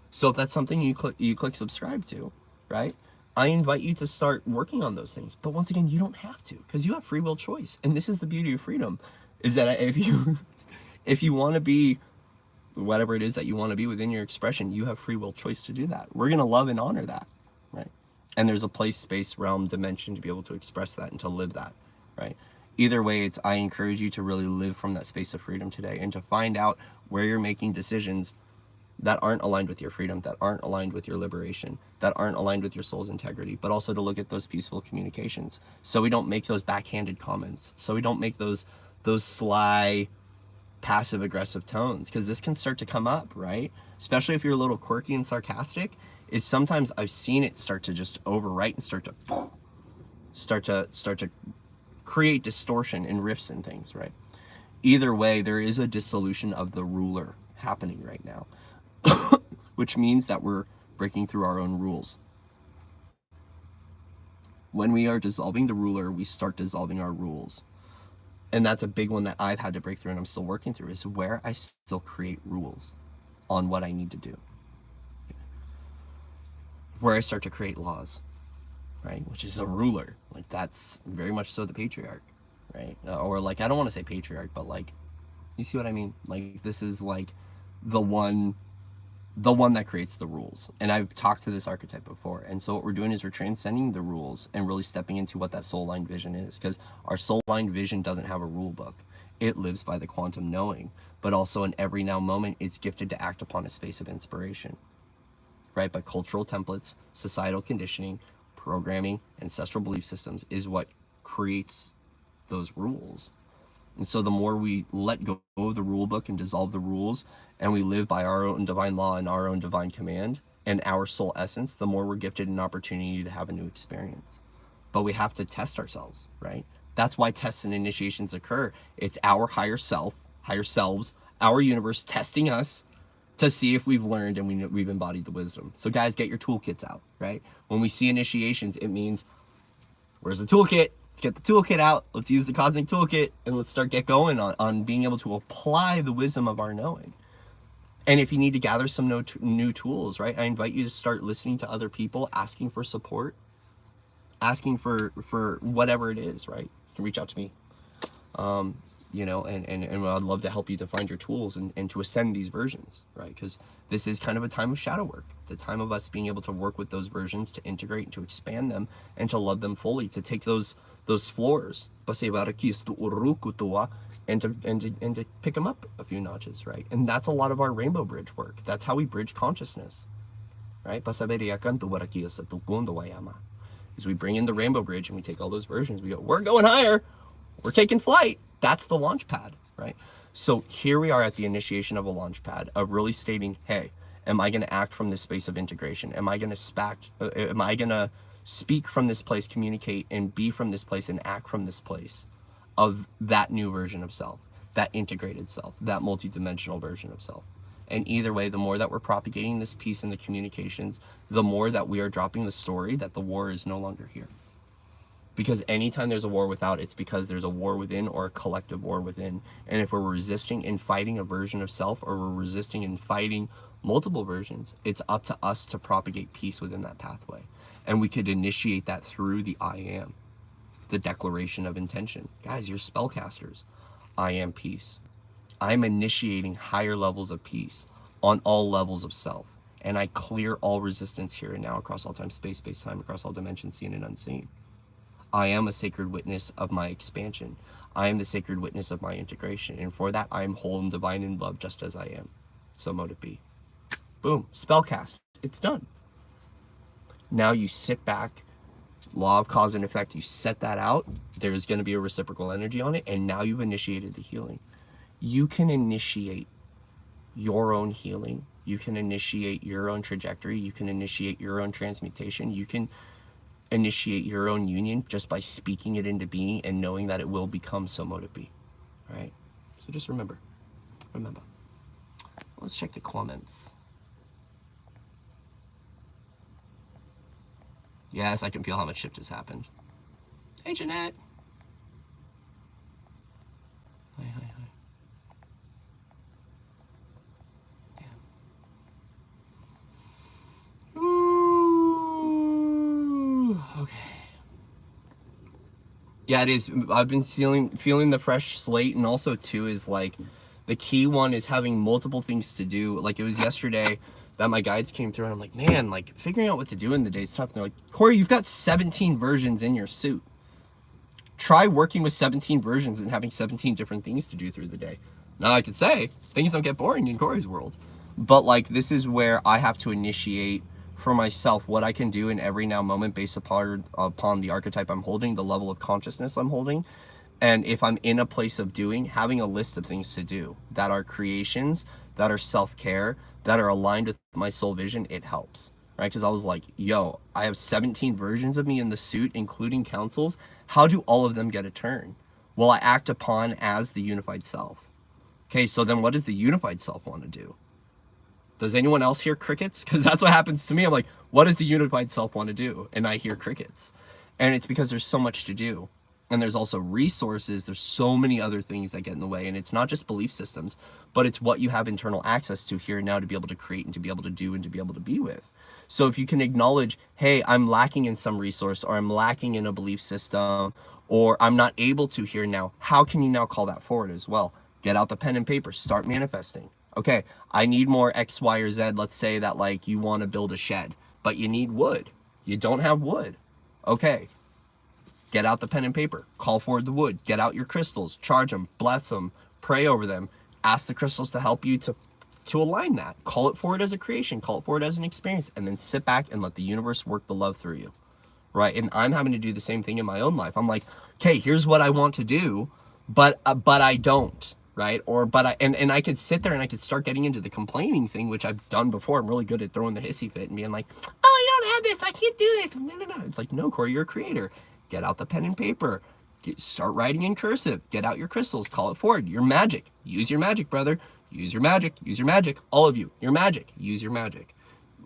So if that's something you click subscribe to, right? I invite you to start working on those things. But once again, you don't have to, because you have free will choice. And this is the beauty of freedom, is that if you want to be whatever it is that you want to be within your expression, you have free will choice to do that. We're going to love and honor that, right? And there's a place, space, realm, dimension to be able to express that and to live that, right? Either way, I encourage you to really live from that space of freedom today and to find out where you're making decisions that aren't aligned with your freedom, that aren't aligned with your liberation, that aren't aligned with your soul's integrity, but also to look at those peaceful communications. So we don't make those backhanded comments. So we don't make those sly, passive aggressive tones, because this can start to come up, right? Especially if you're a little quirky and sarcastic, is sometimes I've seen it start to just overwrite and start to create distortion and rifts and things, right? Either way, there is a dissolution of the ruler happening right now, which means that we're breaking through our own rules. When we are dissolving the ruler, we start dissolving our rules. And that's a big one that I've had to break through and I'm still working through, is where I still create rules on what I need to do. Where I start to create laws, right? Which is a ruler. Like, that's very much so the patriarch, right? Or like, I don't want to say patriarch, but like, you see what I mean? Like, this is like the one that creates the rules. And I've talked to this archetype before. And so what we're doing is we're transcending the rules and really stepping into what that soul-aligned vision is, because our soul-aligned vision doesn't have a rule book. It lives by the quantum knowing, but also in every now moment, it's gifted to act upon a space of inspiration, right? But cultural templates, societal conditioning, programming, ancestral belief systems is what creates those rules. And so the more we let go of the rule book and dissolve the rules, and we live by our own divine law and our own divine command and our soul essence, the more we're gifted an opportunity to have a new experience. But we have to test ourselves, right? That's why tests and initiations occur. It's our higher selves, our universe testing us to see if we've learned and we've embodied the wisdom. So guys, get your toolkits out, right? When we see initiations, it means, where's the toolkit? Let's get the toolkit out. Let's use the cosmic toolkit and let's get going on being able to apply the wisdom of our knowing. And if you need to gather some new tools, right? I invite you to start listening to other people, asking for support, asking for whatever it is, right? You can reach out to me, and I'd love to help you to find your tools and to ascend these versions, right? Because this is kind of a time of shadow work. It's a time of us being able to work with those versions, to integrate and to expand them and to love them fully, to take those floors and to pick them up a few notches, right? And that's a lot of our rainbow bridge work. That's how we bridge consciousness, right? Is we bring in the rainbow bridge and we take all those versions. We go, we're going higher. We're taking flight. That's the launch pad, right? So here we are at the initiation of a launch pad of really stating, hey, am I going to act from this space of integration? Am I going to speak from this place, communicate and be from this place and act from this place of that new version of self, that integrated self, that multidimensional version of self? And either way, the more that we're propagating this peace in the communications, the more that we are dropping the story that the war is no longer here. Because anytime there's a war without, it's because there's a war within or a collective war within. And if we're resisting and fighting a version of self, or we're resisting and fighting multiple versions, it's up to us to propagate peace within that pathway. And we could initiate that through the I am, the declaration of intention. Guys, you're spellcasters. I am peace. I'm initiating higher levels of peace on all levels of self. and I clear all resistance here and now across all time, space, time, across all dimensions, seen and unseen. I am a sacred witness of my expansion. I am the sacred witness of my integration. And for that, I am whole and divine in love just as I am. So mote it be. Boom. Spell cast. It's done. Now you sit back. Law of cause and effect. You set that out. There's going to be a reciprocal energy on it. And now you've initiated the healing. You can initiate your own healing. You can initiate your own trajectory. You can initiate your own transmutation. You can initiate your own union just by speaking it into being and knowing that it will become, so mote it be. All right? So just remember. Let's check the comments. Yes, I can feel how much shift has happened. Hey, Jeanette. Hi. Yeah. Ooh, okay. Yeah, it is. I've been feeling the fresh slate, and also too is like the key one is having multiple things to do. Like it was yesterday that my guides came through, and I'm like, man, like figuring out what to do in the day is tough. And they're like, Corey, you've got 17 versions in your suit. Try working with 17 versions and having 17 different things to do through the day. Now I could say things don't get boring in Corey's world, but like this is where I have to initiate for myself what I can do in every now moment based upon the archetype I'm holding, the level of consciousness I'm holding. And if I'm in a place of doing, having a list of things to do that are creations, that are self-care, that are aligned with my soul vision, it helps, right? Because I was like, yo, I have 17 versions of me in the suit, including councils. How do all of them get a turn? Well, I act upon as the unified self. Okay, so then what does the unified self want to do? Does anyone else hear crickets? Because that's what happens to me. I'm like, what does the unified self want to do? And I hear crickets. And it's because there's so much to do. And there's also resources. There's so many other things that get in the way. And it's not just belief systems, but it's what you have internal access to here and now to be able to create and to be able to do and to be able to be with. So if you can acknowledge, hey, I'm lacking in some resource, or I'm lacking in a belief system, or I'm not able to here now, how can you now call that forward as well? Get out the pen and paper, start manifesting. Okay, I need more X, Y, or Z. Let's say that like you want to build a shed, but you need wood. You don't have wood. Okay, get out the pen and paper, call forward the wood, get out your crystals, charge them, bless them, pray over them, ask the crystals to help you to align that. Call it forward as a creation, call it forward as an experience, and then sit back and let the universe work the love through you, right? And I'm having to do the same thing in my own life. I'm like, okay, here's what I want to do, but I don't. Right? Or, but I could sit there and I could start getting into the complaining thing, which I've done before. I'm really good at throwing the hissy fit and being like, oh, I don't have this. I can't do this. No. It's like, no, Corey, you're a creator. Get out the pen and paper. Start writing in cursive. Get out your crystals. Call it forward. Your magic. Use your magic, brother. Use your magic. Use your magic. All of you. Your magic. Use your magic.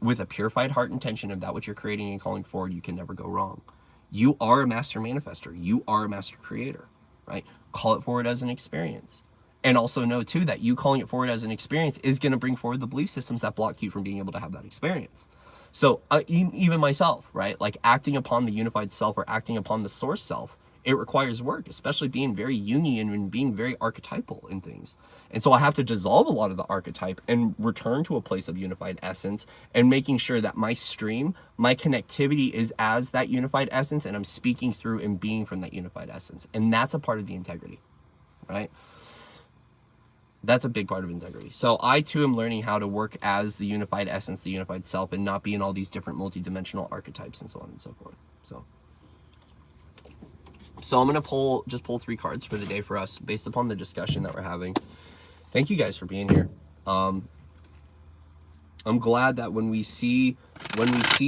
With a purified heart intention of that which you're creating and calling forward, you can never go wrong. You are a master manifester. You are a master creator, right? Call it forward as an experience. And also know too that you calling it forward as an experience is going to bring forward the belief systems that block you from being able to have that experience. So even myself, right? Like acting upon the unified self or acting upon the source self, it requires work, especially being very Jungian and being very archetypal in things. And so I have to dissolve a lot of the archetype and return to a place of unified essence and making sure that my stream, my connectivity is as that unified essence, and I'm speaking through and being from that unified essence. And that's a part of the integrity, right? That's a big part of integrity. So I too am learning how to work as the unified essence, the unified self, and not be in all these different multi-dimensional archetypes and so on and so forth. So I'm going to just pull 3 cards for the day for us based upon the discussion that we're having. Thank you guys for being here. I'm glad that when we see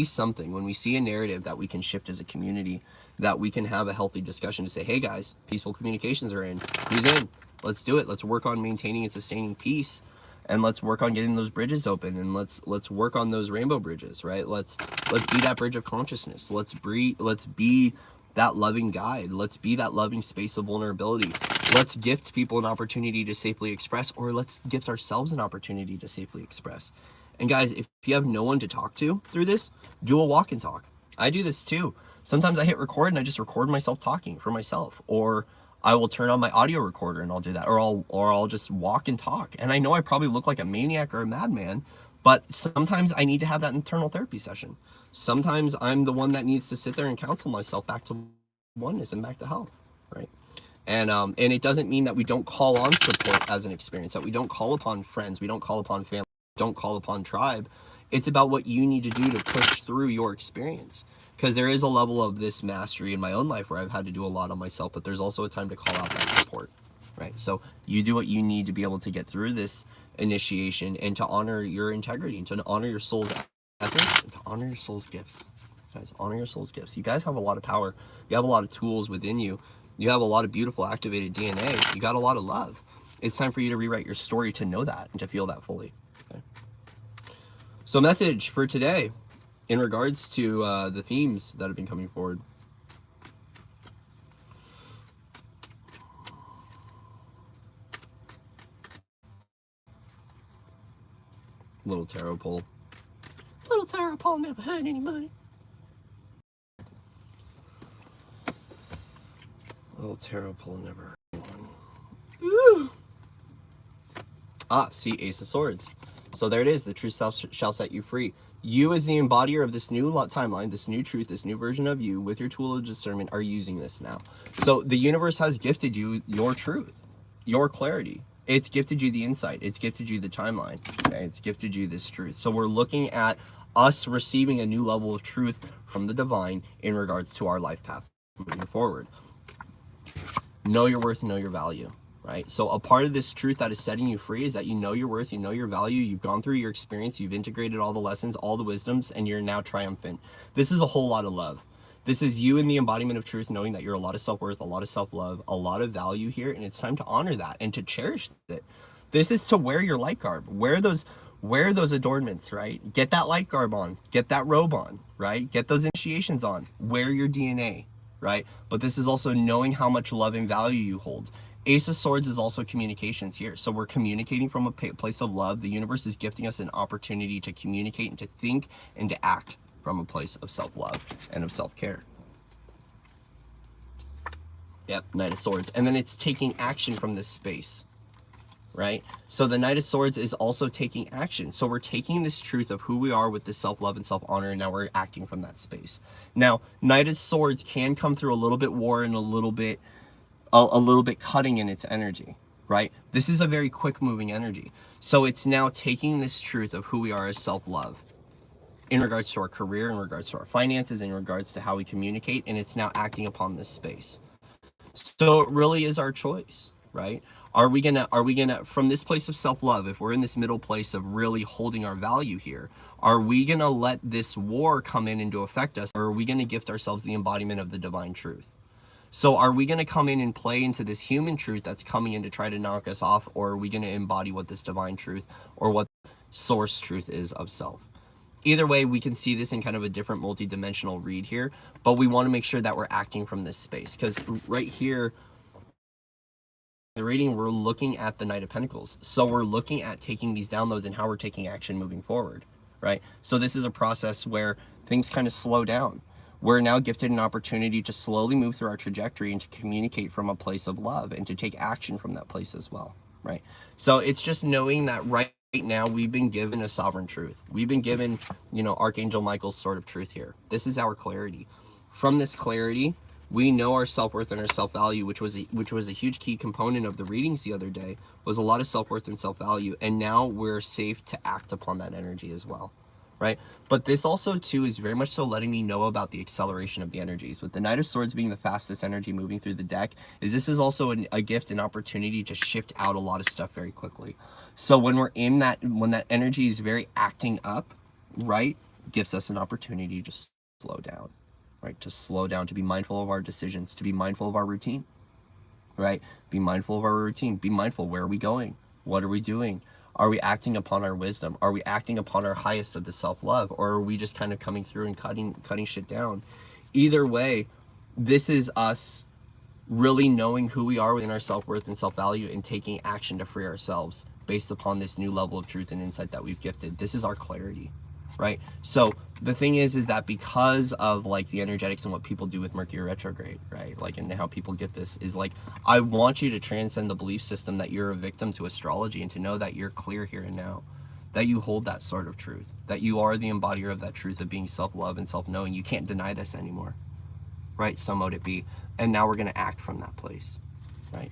something, when we see a narrative that we can shift as a community, that we can have a healthy discussion to say, hey guys, peaceful communications are in. Who's in? Let's do it. Let's work on maintaining and sustaining peace, and let's work on getting those bridges open, and let's work on those rainbow bridges, right? Let's be that bridge of consciousness. Let's be that loving guide. Let's be that loving space of vulnerability. Let's gift people an opportunity to safely express, or let's gift ourselves an opportunity to safely express. And guys, if you have no one to talk to through this, do a walk and talk. I do this too. Sometimes I hit record and I just record myself talking for myself, or I will turn on my audio recorder and I'll do that, or I'll just walk and talk. And I know I probably look like a maniac or a madman, But sometimes I need to have that internal therapy session. Sometimes I'm the one that needs to sit there and counsel myself back to oneness and back to health, right? And it doesn't mean that we don't call on support as an experience, that we don't call upon friends, we don't call upon family, don't call upon tribe. It's about what you need to do to push through your experience. Because there is a level of this mastery in my own life where I've had to do a lot on myself, but there's also a time to call out that support, right? So you do what you need to be able to get through this initiation and to honor your integrity and to honor your soul's essence and to honor your soul's gifts. Guys, honor your soul's gifts. You guys have a lot of power. You have a lot of tools within you. You have a lot of beautiful activated DNA. You got a lot of love. It's time for you to rewrite your story to know that and to feel that fully. Okay? So message for today in regards to the themes that have been coming forward. Little tarot pull. Little tarot pull never hurt anybody. Little tarot pull never hurt anyone. Ooh. Ah, see, Ace of Swords. So there it is. The truth shall set you free. You as the embodier of this new timeline, this new truth, this new version of you with your tool of discernment are using this now. So the universe has gifted you your truth, your clarity. It's gifted you the insight. It's gifted you the timeline. Okay? It's gifted you this truth. So we're looking at us receiving a new level of truth from the divine in regards to our life path moving forward. Know your worth, know your value. Right? So a part of this truth that is setting you free is that you know your worth, you know your value, you've gone through your experience, you've integrated all the lessons, all the wisdoms, and you're now triumphant. This is a whole lot of love. This is you in the embodiment of truth, knowing that you're a lot of self-worth, a lot of self-love, a lot of value here, and it's time to honor that and to cherish it. This is to wear your light garb. Wear those adornments, right? Get that light garb on, get that robe on, right? Get those initiations on, wear your DNA, right? But this is also knowing how much love and value you hold. Ace of Swords is also communications here. So we're communicating from a place of love. The universe is gifting us an opportunity to communicate and to think and to act from a place of self-love and of self-care. Yep, Knight of Swords. And then it's taking action from this space, right? So the Knight of Swords is also taking action. So we're taking this truth of who we are with this self-love and self-honor, and now we're acting from that space. Now, Knight of Swords can come through a little bit war and a little bit cutting in its energy, right? This is a very quick moving energy. So it's now taking this truth of who we are as self-love in regards to our career, in regards to our finances, in regards to how we communicate, and it's now acting upon this space. So it really is our choice, right? Are we gonna, from this place of self-love, if we're in this middle place of really holding our value here, are we gonna let this war come in and to affect us, or are we gonna gift ourselves the embodiment of the divine truth? So are we going to come in and play into this human truth that's coming in to try to knock us off, or are we going to embody what this divine truth or what source truth is of self? Either way, we can see this in kind of a different multi-dimensional read here, but we want to make sure that we're acting from this space, because right here, the reading, we're looking at the Knight of Pentacles. So we're looking at taking these downloads and how we're taking action moving forward, right? So this is a process where things kind of slow down. We're now gifted an opportunity to slowly move through our trajectory and to communicate from a place of love and to take action from that place as well, right? So it's just knowing that right now we've been given a sovereign truth. We've been given, you know, Archangel Michael's sort of truth here. This is our clarity. From this clarity, we know our self-worth and our self-value, which was a huge key component of the readings the other day, was a lot of self-worth and self-value. And now we're safe to act upon that energy as well. Right? But this also too is very much so letting me know about the acceleration of the energies. With the Knight of Swords being the fastest energy moving through the deck, this is also a gift, an opportunity to shift out a lot of stuff very quickly. So when we're in that, when that energy is very acting up, right, gives us an opportunity to slow down, right? To slow down, to be mindful of our decisions, to be mindful of our routine, right? Be mindful of our routine. Be mindful, where are we going? What are we doing? Are we acting upon our wisdom? Are we acting upon our highest of the self-love? Or are we just kind of coming through and cutting shit down? Either way, this is us really knowing who we are within our self-worth and self-value and taking action to free ourselves based upon this new level of truth and insight that we've gifted. This is our clarity, right? So the thing is that because of like the energetics and what people do with Mercury retrograde, right? Like, and how people get this is like, I want you to transcend the belief system that you're a victim to astrology and to know that you're clear here and now. that you hold that sort of truth, that you are the embodier of that truth of being self-love and self-knowing. You can't deny this anymore, right? So mote it be. And now we're going to act from that place, right?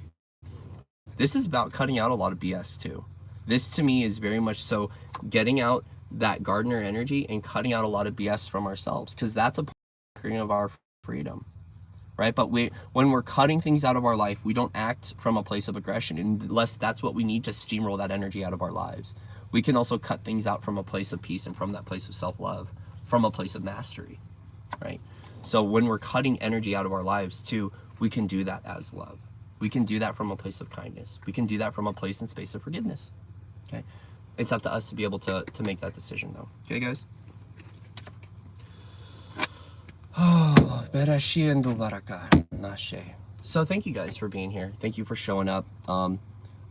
This is about cutting out a lot of BS too. This to me is very much so getting out that gardener energy and cutting out a lot of BS from ourselves, because that's a part of our freedom, right? But when we're cutting things out of our life, we don't act from a place of aggression, unless that's what we need to steamroll that energy out of our lives. We can also cut things out from a place of peace and from that place of self-love, from a place of mastery, right? So when we're cutting energy out of our lives too, we can do that as love. We can do that from a place of kindness. We can do that from a place and space of forgiveness, okay? It's up to us to be able to make that decision though. Okay, guys? So thank you guys for being here. Thank you for showing up.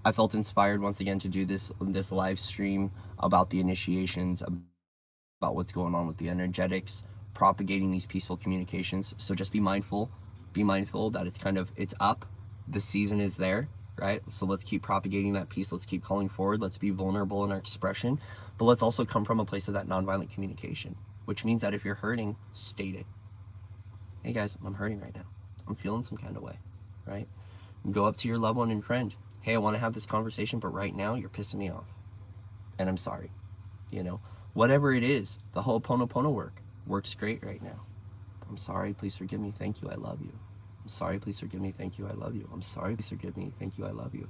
I felt inspired once again to do this live stream about the initiations, about what's going on with the energetics, propagating these peaceful communications. So just be mindful that it's up. The season is there, right? So let's keep propagating that peace. Let's keep calling forward. Let's be vulnerable in our expression, but let's also come from a place of that nonviolent communication, which means that if you're hurting, state it. Hey guys, I'm hurting right now. I'm feeling some kind of way, right? And go up to your loved one and friend. Hey, I want to have this conversation, but right now you're pissing me off. And I'm sorry. You know, whatever it is, the Ho'oponopono work works great right now. I'm sorry, please forgive me. Thank you, I love you. I'm sorry, please forgive me. Thank you, I love you. I'm sorry, please forgive me. Thank you, I love you.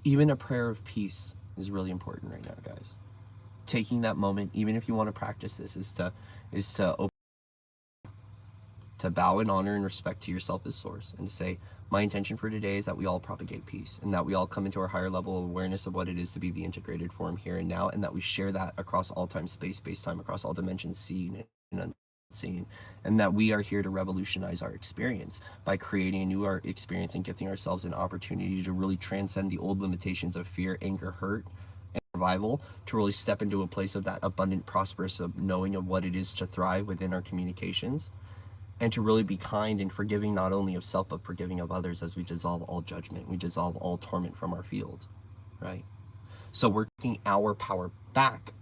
Even a prayer of peace is really important right now, guys. Taking that moment, even if you want to practice this, is to bow in honor and respect to yourself as source, and to say, my intention for today is that we all propagate peace, and that we all come into our higher level of awareness of what it is to be the integrated form here and now, and that we share that across all time, space, time, across all dimensions, seen and unseen, and that we are here to revolutionize our experience by creating a new experience and gifting ourselves an opportunity to really transcend the old limitations of fear, anger, hurt, and survival, to really step into a place of that abundant, prosperous of knowing of what it is to thrive within our communications, and to really be kind and forgiving, not only of self, but forgiving of others, as we dissolve all judgment, we dissolve all torment from our field, right? So we're taking our power back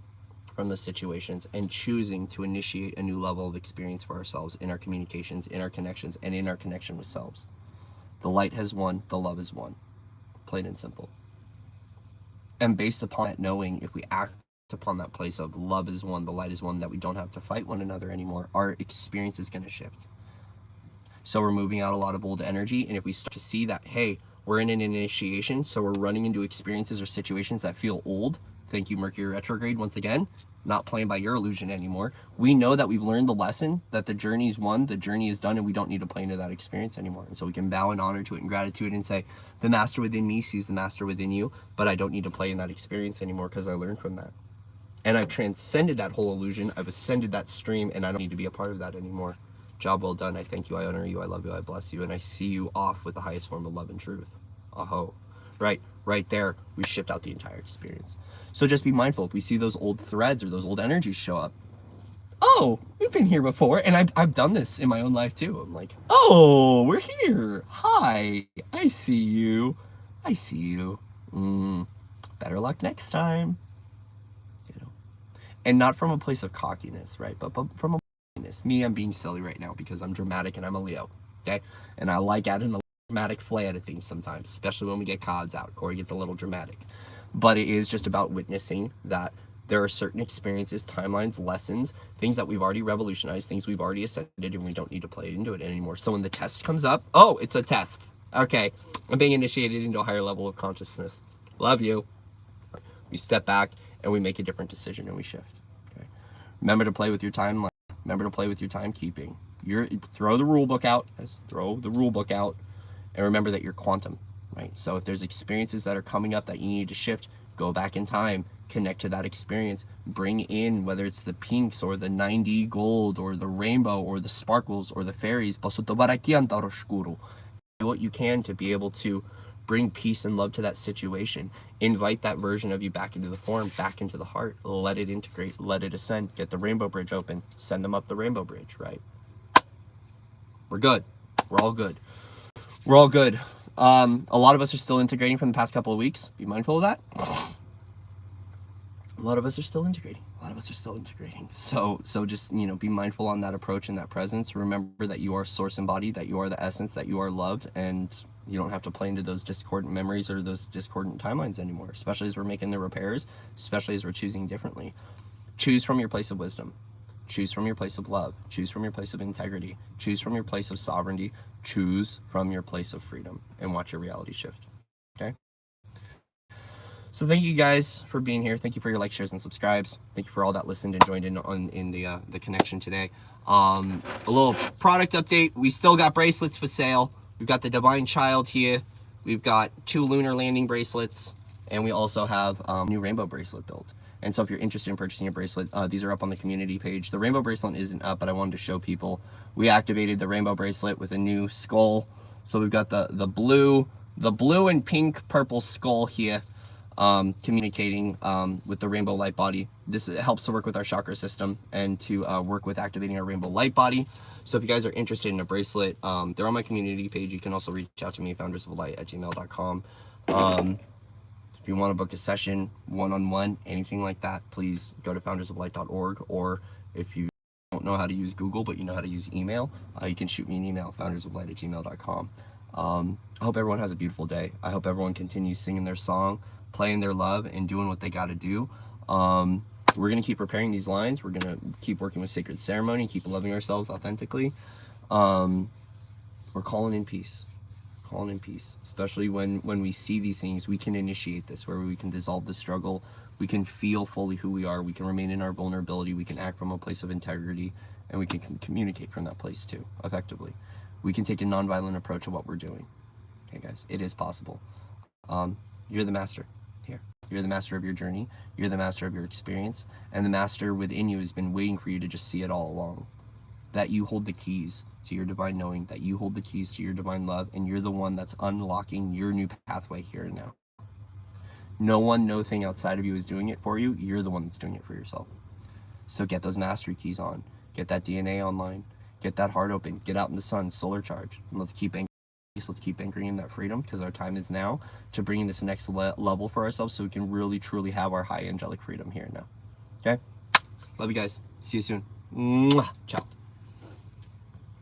from the situations and choosing to initiate a new level of experience for ourselves in our communications, in our connections, and in our connection with selves. The light has won, the love is won, plain and simple. And based upon that knowing, if we act upon that place of love is one, the light is one, that we don't have to fight one another anymore, our experience is going to shift. So we're moving out a lot of old energy, and if we start to see that, hey, we're in an initiation, so we're running into experiences or situations that feel old. Thank you, Mercury retrograde, once again, not playing by your illusion anymore. We know that we've learned the lesson, that the journey is won, the journey is done, and we don't need to play into that experience anymore. And so we can bow in honor to it and gratitude and say, the master within me sees the master within you, but I don't need to play in that experience anymore because I learned from that. And I've transcended that whole illusion. I've ascended that stream, and I don't need to be a part of that anymore. Job well done. I thank you. I honor you. I love you. I bless you. And I see you off with the highest form of love and truth. Aho. Right there, we shipped out the entire experience. So just be mindful. If we see those old threads or those old energies show up, oh, we've been here before. And I've done this in my own life too. I'm like, oh, we're here. Hi, I see you. I see you. Better luck next time. You know, and not from a place of cockiness, right? But from a me, I'm being silly right now because I'm dramatic and I'm a Leo, okay? And I like adding a dramatic flair to things sometimes, especially when we get cards out. Corey gets a little dramatic. But it is just about witnessing that there are certain experiences, timelines, lessons, things that we've already revolutionized, things we've already ascended, and we don't need to play into it anymore. So when the test comes up, oh, it's a test. Okay, I'm being initiated into a higher level of consciousness. Love you. We step back and we make a different decision and we shift. Okay. Remember to play with your timeline. Remember to play with your timekeeping. Throw the rule book out. Throw the rule book out. And remember that you're quantum, right? So if there's experiences that are coming up that you need to shift, go back in time, connect to that experience, bring in, whether it's the pinks or the 9D gold or the rainbow or the sparkles or the fairies. Do what you can to be able to bring peace and love to that situation. Invite that version of you back into the form, back into the heart. Let it integrate, let it ascend. Get the rainbow bridge open. Send them up the rainbow bridge, right? We're good. We're all good. We're all good. A lot of us are still integrating from the past couple of weeks. Be mindful of that. a lot of us are still integrating. So just, you know, be mindful on that approach and that presence. Remember that you are source embodied, that you are the essence, that you are loved, and you don't have to play into those discordant memories or those discordant timelines anymore, especially as we're making the repairs, especially as we're choosing differently. Choose from your place of wisdom. Choose from your place of love. Choose from your place of integrity. Choose from your place of sovereignty. Choose from your place of freedom, and watch your reality shift. Okay? So thank you guys for being here. Thank you for your likes, shares, and subscribes. Thank you for all that listened and joined in the connection today. A little product update. We still got bracelets for sale. We've got the Divine Child here. We've got 2 lunar landing bracelets, and we also have new rainbow bracelet built. And so if you're interested in purchasing a bracelet, these are up on the community page. The rainbow bracelet isn't up, but I wanted to show people. We activated the rainbow bracelet with a new skull. So we've got the blue and pink purple skull here. Communicating with the rainbow light body. This helps to work with our chakra system and to work with activating our rainbow light body. So if you guys are interested in a bracelet, they're on my community page. You can also reach out to me, foundersoflight@gmail.com. If you want to book a session, one-on-one, anything like that, please go to foundersoflight.org. Or if you don't know how to use Google, but you know how to use email, you can shoot me an email, foundersoflight@gmail.com. I hope everyone has a beautiful day. I hope everyone continues singing their song, playing their love, and doing what they got to do. We're going to keep repairing these lines. We're going to keep working with sacred ceremony, keep loving ourselves authentically. We're calling in peace. Especially when we see these things, we can initiate this, where we can dissolve the struggle. We can feel fully who we are. We can remain in our vulnerability. We can act from a place of integrity, and we can communicate from that place too, effectively. We can take a nonviolent approach to what we're doing. Okay, guys, it is possible. You're the master here. You're the master of your journey. You're the master of your experience. And the master within you has been waiting for you to just see it all along. That you hold the keys to your divine knowing, that you hold the keys to your divine love, and you're the one that's unlocking your new pathway here and now. No one, no thing outside of you is doing it for you. You're the one that's doing it for yourself. So get those mastery keys on. Get that DNA online. Get that heart open. Get out in the sun, solar charge. And let's keep anchoring in that freedom, because our time is now to bring this next level for ourselves, so we can really, truly have our high angelic freedom here and now. Okay? Love you guys. See you soon. Mwah. Ciao.